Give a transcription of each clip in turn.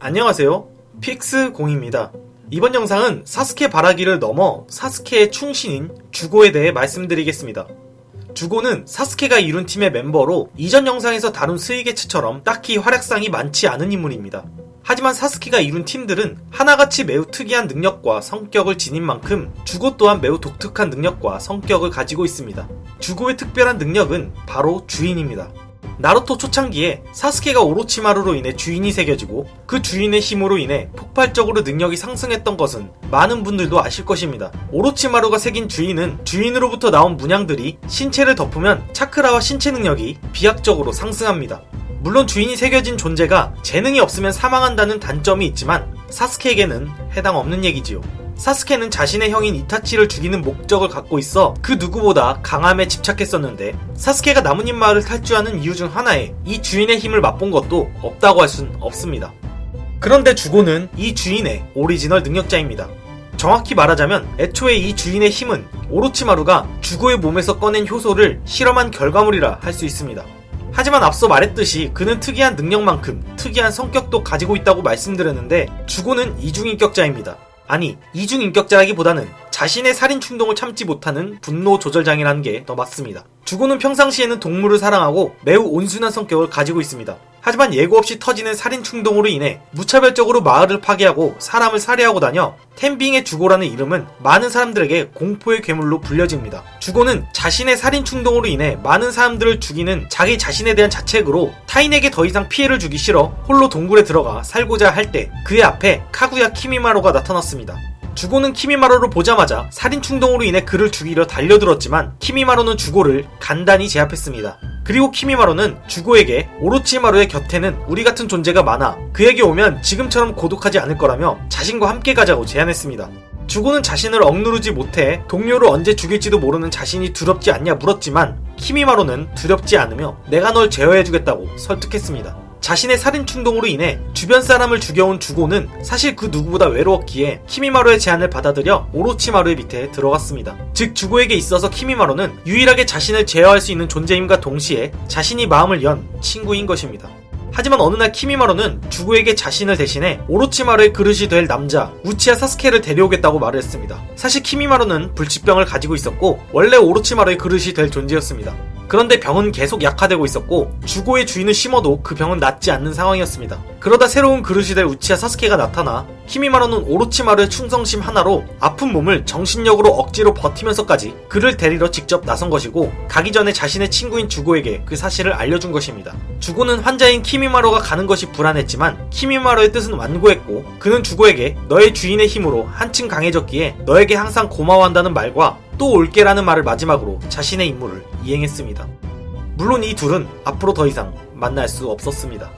안녕하세요, 픽스공입니다. 이번 영상은 사스케 바라기를 넘어 사스케의 충신인 주고에 대해 말씀드리겠습니다. 주고는 사스케가 이룬 팀의 멤버로 이전 영상에서 다룬 스이게츠처럼 딱히 활약상이 많지 않은 인물입니다. 하지만 사스케가 이룬 팀들은 하나같이 매우 특이한 능력과 성격을 지닌 만큼 주고 또한 매우 독특한 능력과 성격을 가지고 있습니다. 주고의 특별한 능력은 바로 주인입니다. 나루토 초창기에 사스케가 오로치마루로 인해 주인이 새겨지고 그 주인의 힘으로 인해 폭발적으로 능력이 상승했던 것은 많은 분들도 아실 것입니다. 오로치마루가 새긴 주인은 주인으로부터 나온 문양들이 신체를 덮으면 차크라와 신체 능력이 비약적으로 상승합니다. 물론 주인이 새겨진 존재가 재능이 없으면 사망한다는 단점이 있지만 사스케에게는 해당 없는 얘기지요. 사스케는 자신의 형인 이타치를 죽이는 목적을 갖고 있어 그 누구보다 강함에 집착했었는데 사스케가 나뭇잎 마을을 탈주하는 이유 중 하나에 이 주인의 힘을 맛본 것도 없다고 할 순 없습니다. 그런데 주고는 이 주인의 오리지널 능력자입니다. 정확히 말하자면 애초에 이 주인의 힘은 오로치마루가 주고의 몸에서 꺼낸 효소를 실험한 결과물이라 할 수 있습니다. 하지만 앞서 말했듯이 그는 특이한 능력만큼 특이한 성격도 가지고 있다고 말씀드렸는데 주고는 이중인격자입니다. 아니, 이중인격자라기보다는 자신의 살인 충동을 참지 못하는 분노 조절장애라는 게 더 맞습니다. 주고는 평상시에는 동물을 사랑하고 매우 온순한 성격을 가지고 있습니다. 하지만 예고 없이 터지는 살인 충동으로 인해 무차별적으로 마을을 파괴하고 사람을 살해하고 다녀 텐빙의 주고라는 이름은 많은 사람들에게 공포의 괴물로 불려집니다. 주고는 자신의 살인 충동으로 인해 많은 사람들을 죽이는 자기 자신에 대한 자책으로 타인에게 더 이상 피해를 주기 싫어 홀로 동굴에 들어가 살고자 할 때 그의 앞에 카구야 키미마루가 나타났습니다. 주고는 키미마루를 보자마자 살인 충동으로 인해 그를 죽이려 달려들었지만 키미마루는 주고를 간단히 제압했습니다. 그리고 키미마루는 주고에게 오로치마루의 곁에는 우리 같은 존재가 많아 그에게 오면 지금처럼 고독하지 않을 거라며 자신과 함께 가자고 제안했습니다. 주고는 자신을 억누르지 못해 동료를 언제 죽일지도 모르는 자신이 두렵지 않냐 물었지만 키미마루는 두렵지 않으며 내가 널 제어해주겠다고 설득했습니다. 자신의 살인 충동으로 인해 주변 사람을 죽여온 주고는 사실 그 누구보다 외로웠기에 키미마루의 제안을 받아들여 오로치마루의 밑에 들어갔습니다. 즉 주고에게 있어서 키미마루는 유일하게 자신을 제어할 수 있는 존재임과 동시에 자신이 마음을 연 친구인 것입니다. 하지만 어느 날 키미마루는 주고에게 자신을 대신해 오로치마루의 그릇이 될 남자 우치하 사스케를 데려오겠다고 말을 했습니다. 사실 키미마루는 불치병을 가지고 있었고 원래 오로치마루의 그릇이 될 존재였습니다. 그런데 병은 계속 약화되고 있었고 주고의 주인을 심어도 그 병은 낫지 않는 상황이었습니다. 그러다 새로운 그릇이 될 우치하 사스케가 나타나 키미마루는 오로치마루의 충성심 하나로 아픈 몸을 정신력으로 억지로 버티면서까지 그를 데리러 직접 나선 것이고 가기 전에 자신의 친구인 주고에게 그 사실을 알려준 것입니다. 주고는 환자인 키미마루가 가는 것이 불안했지만 키미마루의 뜻은 완고했고 그는 주고에게 너의 주인의 힘으로 한층 강해졌기에 너에게 항상 고마워한다는 말과 또 올게라는 말을 마지막으로 자신의 임무를 이행했습니다. 물론 이 둘은 앞으로 더 이상 만날 수 없었습니다.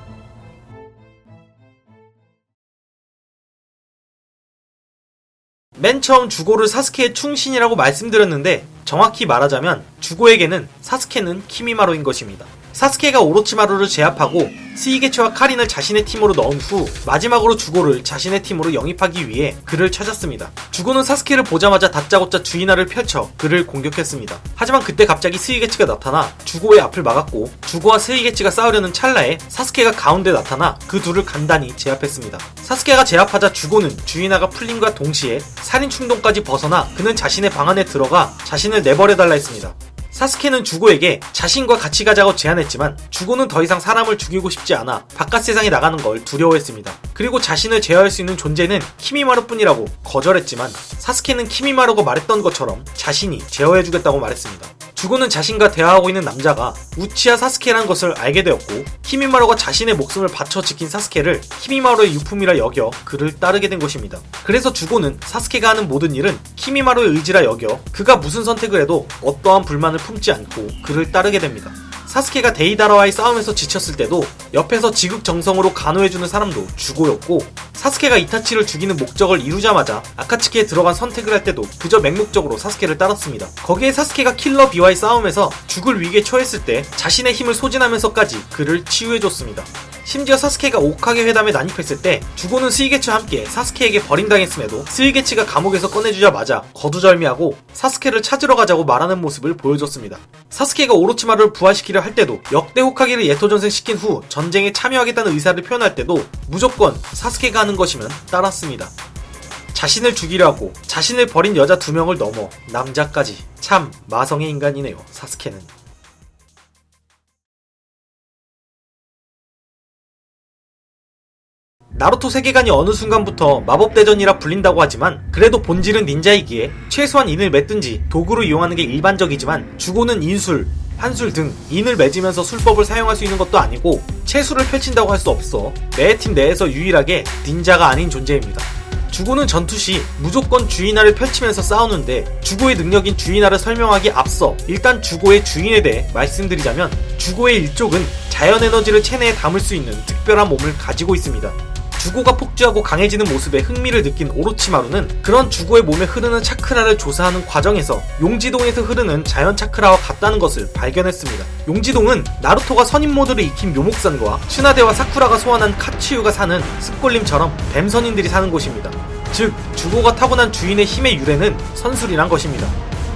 맨 처음 주고를 사스케의 충신이라고 말씀드렸는데 정확히 말하자면 주고에게는 사스케는 키미마루인 것입니다. 사스케가 오로치마루를 제압하고 스이게츠와 카린을 자신의 팀으로 넣은 후 마지막으로 주고를 자신의 팀으로 영입하기 위해 그를 찾았습니다. 주고는 사스케를 보자마자 다짜고짜 주인화를 펼쳐 그를 공격했습니다. 하지만 그때 갑자기 스이게츠가 나타나 주고의 앞을 막았고 주고와 스이게츠가 싸우려는 찰나에 사스케가 가운데 나타나 그 둘을 간단히 제압했습니다. 사스케가 제압하자 주고는 주인화가 풀림과 동시에 살인 충동까지 벗어나 그는 자신의 방 안에 들어가 자신을 내버려달라 했습니다. 사스케는 주고에게 자신과 같이 가자고 제안했지만 주고는 더 이상 사람을 죽이고 싶지 않아 바깥 세상에 나가는 걸 두려워했습니다. 그리고 자신을 제어할 수 있는 존재는 키미마루뿐이라고 거절했지만 사스케는 키미마루가 말했던 것처럼 자신이 제어해주겠다고 말했습니다. 주고는 자신과 대화하고 있는 남자가 우치하 사스케라는 것을 알게 되었고 키미마루가 자신의 목숨을 바쳐 지킨 사스케를 키미마루의 유품이라 여겨 그를 따르게 된 것입니다. 그래서 주고는 사스케가 하는 모든 일은 키미마루의 의지라 여겨 그가 무슨 선택을 해도 어떠한 불만을 품지 않고 그를 따르게 됩니다. 사스케가 데이다라와의 싸움에서 지쳤을 때도 옆에서 지극정성으로 간호해주는 사람도 주고였고 사스케가 이타치를 죽이는 목적을 이루자마자 아카츠키에 들어간 선택을 할 때도 그저 맹목적으로 사스케를 따랐습니다. 거기에 사스케가 킬러 B와의 싸움에서 죽을 위기에 처했을 때 자신의 힘을 소진하면서까지 그를 치유해줬습니다. 심지어 사스케가 오카게 회담에 난입했을 때 주고는 스이게츠와 함께 사스케에게 버림당했음에도 스이게츠가 감옥에서 꺼내주자마자 거두절미하고 사스케를 찾으러 가자고 말하는 모습을 보여줬습니다. 사스케가 오로치마루를 부활시키려 할 때도 역대 호카게를 예토전생시킨 후 전쟁에 참여하겠다는 의사를 표현할 때도 무조건 사스케가 하는 것이면 따랐습니다. 자신을 죽이려 하고 자신을 버린 여자 2명을 넘어 남자까지. 참 마성의 인간이네요, 사스케는. 나루토 세계관이 어느 순간부터 마법대전이라 불린다고 하지만 그래도 본질은 닌자이기에 최소한 인을 맺든지 도구를 이용하는 게 일반적이지만 주고는 인술, 환술 등 인을 맺으면서 술법을 사용할 수 있는 것도 아니고 채술을 펼친다고 할 수 없어 매 팀 내에서 유일하게 닌자가 아닌 존재입니다. 주고는 전투 시 무조건 주인화를 펼치면서 싸우는데 주고의 능력인 주인화를 설명하기 앞서 일단 주고의 주인에 대해 말씀드리자면 주고의 일족은 자연에너지를 체내에 담을 수 있는 특별한 몸을 가지고 있습니다. 주고가 폭주하고 강해지는 모습에 흥미를 느낀 오로치마루는 그런 주고의 몸에 흐르는 차크라를 조사하는 과정에서 용지동에서 흐르는 자연 차크라와 같다는 것을 발견했습니다. 용지동은 나루토가 선인 모드를 익힌 묘목산과 츠나데와 사쿠라가 소환한 카츠유가 사는 습골림처럼 뱀선인들이 사는 곳입니다. 즉 주고가 타고난 주인의 힘의 유래는 선술이란 것입니다.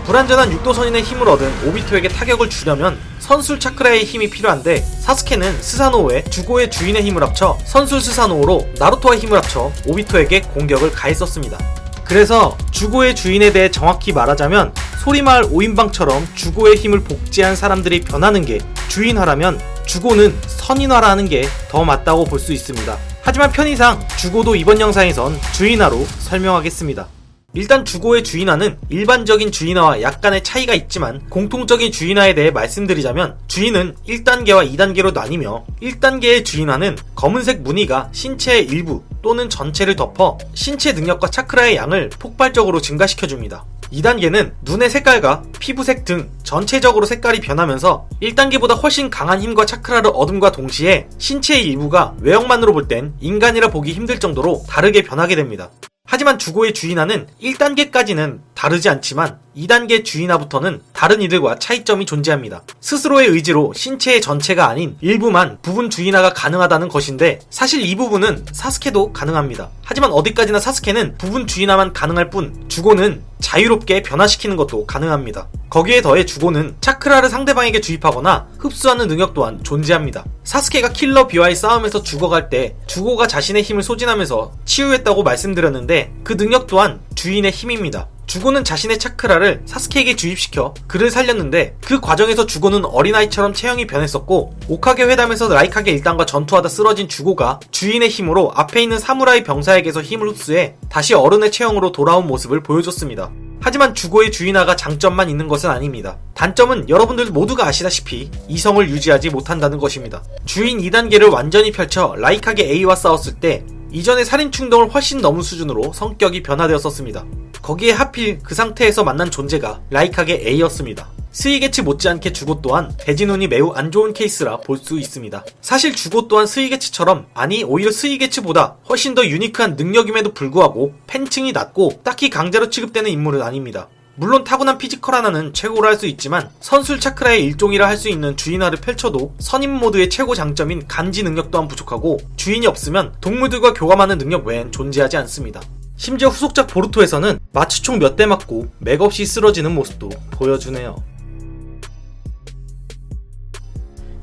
불완전한 육도선인의 힘을 얻은 오비토에게 타격을 주려면 선술 차크라의 힘이 필요한데 사스케는 스사노오에 주고의 주인의 힘을 합쳐 선술 스사노오로 나루토와 힘을 합쳐 오비토에게 공격을 가했었습니다. 그래서 주고의 주인에 대해 정확히 말하자면 소리마을 5인방처럼 주고의 힘을 복제한 사람들이 변하는 게 주인화라면 주고는 선인화라는 게 더 맞다고 볼 수 있습니다. 하지만 편의상 주고도 이번 영상에선 주인화로 설명하겠습니다. 일단 주고의 주인화는 일반적인 주인화와 약간의 차이가 있지만 공통적인 주인화에 대해 말씀드리자면 주인은 1단계와 2단계로 나뉘며 1단계의 주인화는 검은색 무늬가 신체의 일부 또는 전체를 덮어 신체 능력과 차크라의 양을 폭발적으로 증가시켜줍니다. 2단계는 눈의 색깔과 피부색 등 전체적으로 색깔이 변하면서 1단계보다 훨씬 강한 힘과 차크라를 얻음과 동시에 신체의 일부가 외형만으로 볼 땐 인간이라 보기 힘들 정도로 다르게 변하게 됩니다. 하지만 주고의 주인화는 1단계까지는 다르지 않지만 2단계 주인화부터는 다른 이들과 차이점이 존재합니다. 스스로의 의지로 신체의 전체가 아닌 일부만 부분 주인화가 가능하다는 것인데 사실 이 부분은 사스케도 가능합니다. 하지만 어디까지나 사스케는 부분 주인화만 가능할 뿐 주고는 자유롭게 변화시키는 것도 가능합니다. 거기에 더해 주고는 차크라를 상대방에게 주입하거나 흡수하는 능력 또한 존재합니다. 사스케가 킬러 B와의 싸움에서 죽어갈 때 주고가 자신의 힘을 소진하면서 치유했다고 말씀드렸는데 그 능력 또한 주인의 힘입니다. 주고는 자신의 차크라를 사스케에게 주입시켜 그를 살렸는데 그 과정에서 주고는 어린아이처럼 체형이 변했었고 오카게 회담에서 라이카게 일당과 전투하다 쓰러진 주고가 주인의 힘으로 앞에 있는 사무라이 병사에게서 힘을 흡수해 다시 어른의 체형으로 돌아온 모습을 보여줬습니다. 하지만 주고의 주인화가 장점만 있는 것은 아닙니다. 단점은 여러분들 모두가 아시다시피 이성을 유지하지 못한다는 것입니다. 주인 2단계를 완전히 펼쳐 라이카게 A와 싸웠을 때 이전의 살인 충동을 훨씬 넘은 수준으로 성격이 변화되었었습니다. 거기에 하필 그 상태에서 만난 존재가 라이카게 A였습니다. 스이게츠 못지않게 주고 또한 대진운이 매우 안 좋은 케이스라 볼 수 있습니다. 사실 주고 또한 스이게츠처럼 아니 오히려 스이게츠보다 훨씬 더 유니크한 능력임에도 불구하고 팬층이 낮고 딱히 강자로 취급되는 인물은 아닙니다. 물론 타고난 피지컬 하나는 최고로 할 수 있지만 선술 차크라의 일종이라 할 수 있는 주인화를 펼쳐도 선임 모드의 최고 장점인 감지 능력 또한 부족하고 주인이 없으면 동물들과 교감하는 능력 외엔 존재하지 않습니다. 심지어 후속작 보루토에서는 마취총 몇 대 맞고 맥없이 쓰러지는 모습도 보여주네요.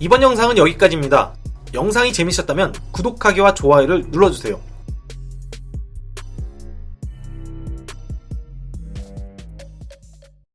이번 영상은 여기까지입니다. 영상이 재밌었다면 구독하기와 좋아요를 눌러주세요.